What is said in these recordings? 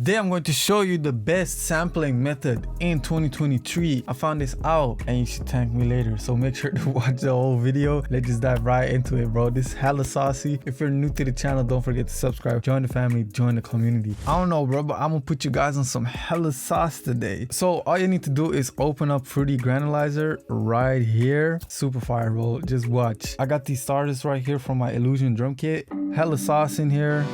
Today I'm going to show you the best sampling method in 2023. I found this out and you should thank me later, so make sure to watch the whole video. Let's just dive right into it, bro. This is hella saucy. If you're new to the channel, don't forget to subscribe, join the family, join the community. I don't know, bro, but I'm gonna put you guys on some hella sauce today. So all you need to do is open up Fruity Granulizer right here. Super fire, bro. Just watch. I got these starters right here from my Illusion drum kit. Hella sauce in here.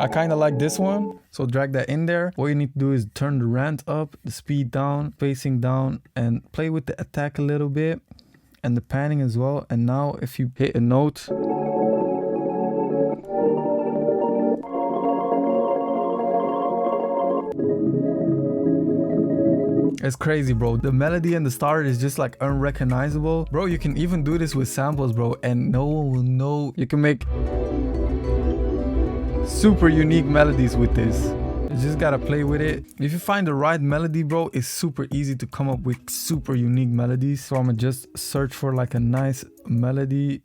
I kind of like this one, so drag that in there. What you need to do is turn the rant up, the speed down, spacing down, and play with the attack a little bit and the panning as well. And now if you hit a note, it's crazy, bro. The melody and the starter is just like unrecognizable. Bro, you can even do this with samples, bro, and no one will know. You can make super unique melodies with this. You just gotta play with it. If you find the right melody, bro, it's super easy to come up with super unique melodies. So I'm gonna just search for like a nice melody.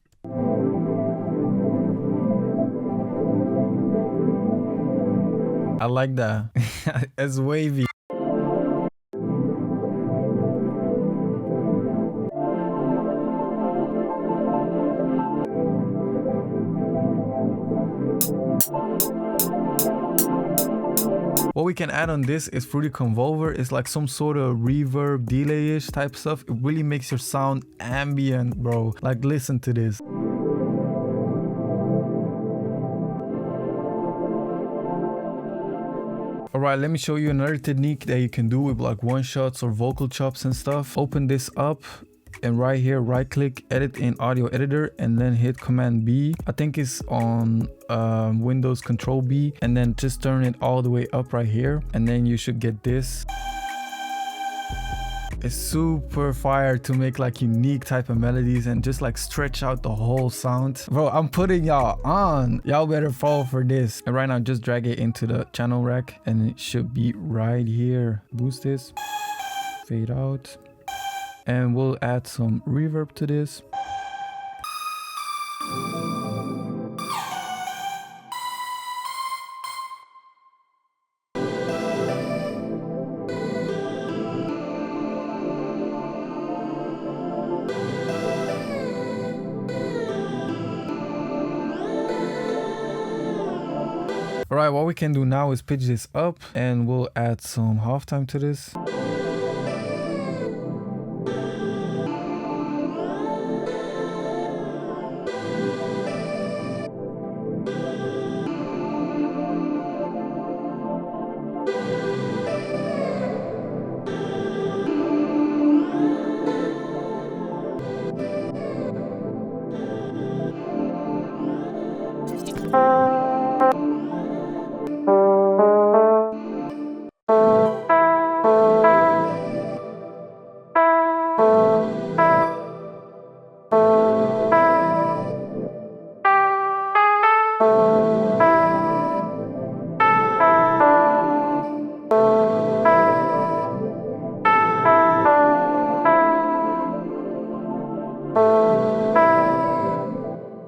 I like that. It's wavy. What we can add on this is Fruity Convolver. It's like some sort of reverb, delay-ish type stuff. It really makes your sound ambient, bro. Like, listen to this. Alright, let me show you another technique that you can do with like one-shots or vocal chops and stuff. Open this up. And right here, right click, edit in audio editor, and then hit Command B. I think it's on Windows Control B, and then just turn it all the way up right here, and then you should get this. It's super fire to make like unique type of melodies and just like stretch out the whole sound. Bro, I'm putting y'all on. Y'all better fall for this. And right now, just drag it into the channel rack, and it should be right here. Boost this, fade out. And we'll add some reverb to this. Alright, what we can do now is pitch this up, and we'll add some halftime to this.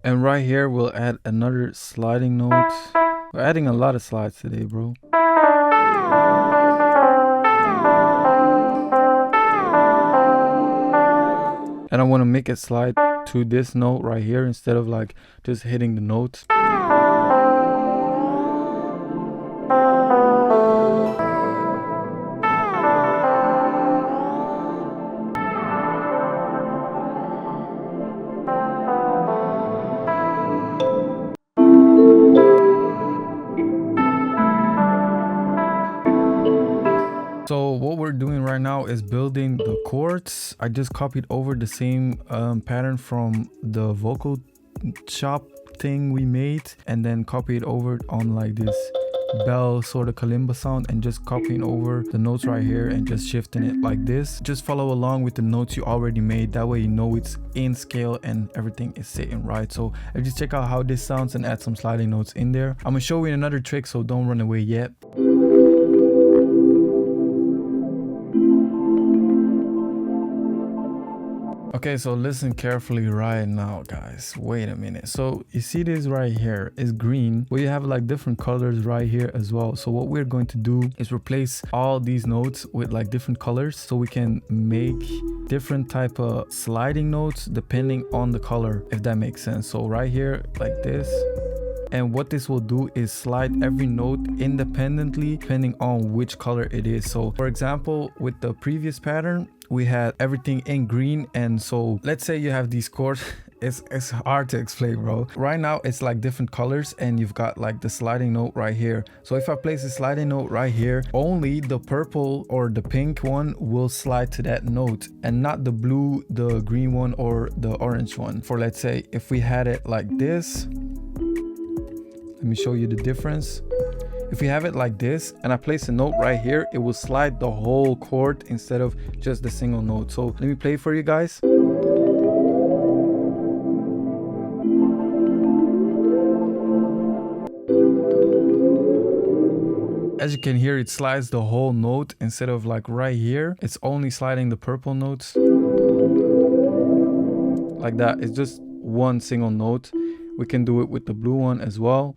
And right here, we'll add another sliding note. We're adding a lot of slides today, bro. And I want to make it slide to this note right here instead of like just hitting the notes. So what we're doing right now is building the chords. I just copied over the same pattern from the vocal chop thing we made, and then copied over on like this bell sort of kalimba sound, and just copying over the notes right here and just shifting it like this. Just follow along with the notes you already made. That way you know it's in scale and everything is sitting right. So just check out how this sounds and add some sliding notes in there. I'm gonna show you another trick, so don't run away yet. Okay, so listen carefully right now, guys. Wait a minute. So you see this right here is green, but you have like different colors right here as well. So what we're going to do is replace all these notes with like different colors so we can make different type of sliding notes depending on the color, if that makes sense. So right here like this. And what this will do is slide every note independently depending on which color it is. So for example, with the previous pattern, we had everything in green. And so let's say you have these chords. It's hard to explain, bro. Right now it's like different colors and you've got like the sliding note right here. So if I place a sliding note right here, only the purple or the pink one will slide to that note and not the blue, the green one, or the orange one. For let's say if we had it like this, let me show you the difference. If we have it like this and I place a note right here, it will slide the whole chord instead of just the single note. So let me play it for you guys. As you can hear, it slides the whole note instead of like right here. It's only sliding the purple notes. Like that. It's just one single note. We can do it with the blue one as well.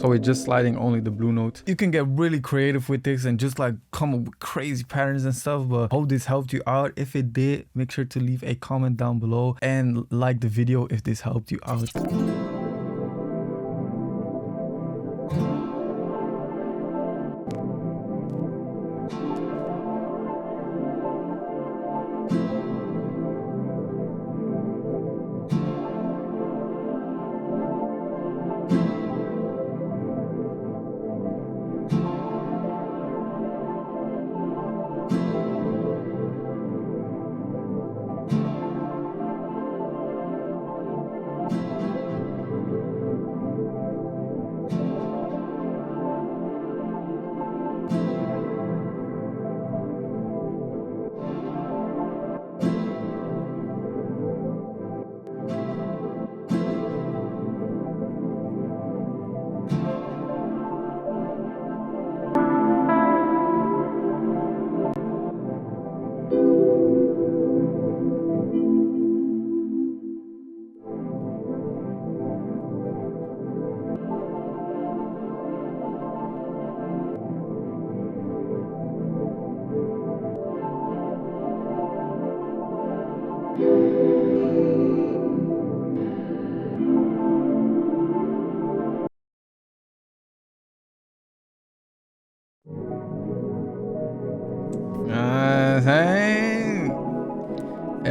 So we're just sliding only the blue note. You can get really creative with this and just like come up with crazy patterns and stuff, but hope this helped you out. If it did, make sure to leave a comment down below and like the video if this helped you out.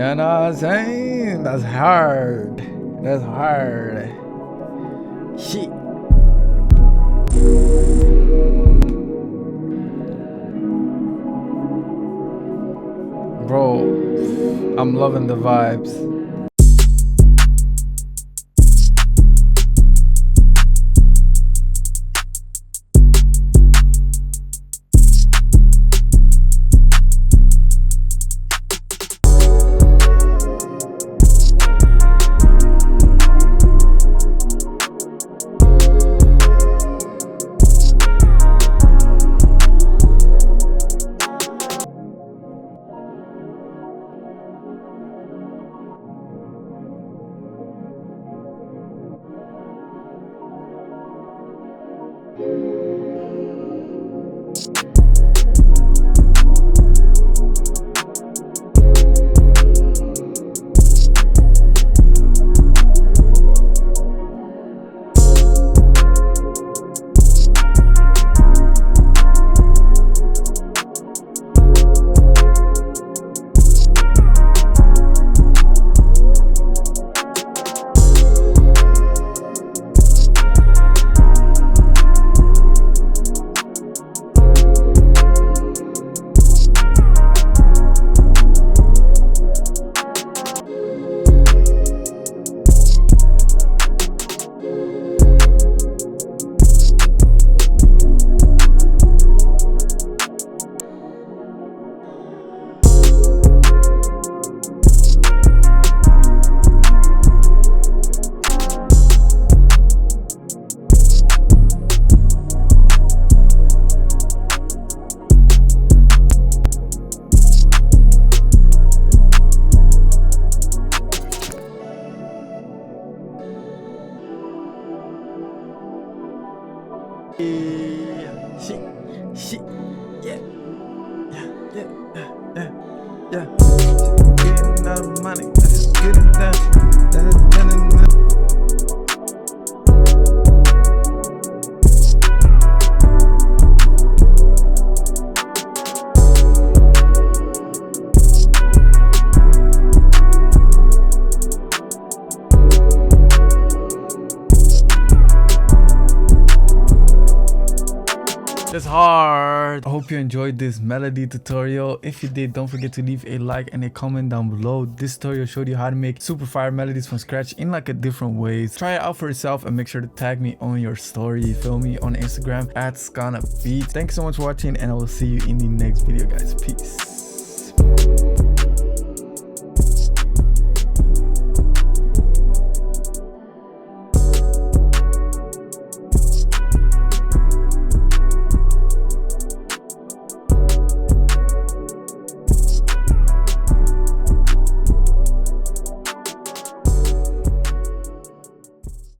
You know what I'm saying? That's hard. That's hard. Shit. Bro, I'm loving the vibes. Shit, shit, yeah, yeah. Getting out of money, let's get it done. It's hard. I hope you enjoyed this melody tutorial. If you did, don't forget to leave a like and a comment down below. This tutorial showed you how to make super fire melodies from scratch in like a different ways. Try it out for yourself and make sure to tag me on your story. You feel me? On Instagram at SkanaBeats. Thanks so much for watching, and I will see you in the next video, guys. Peace.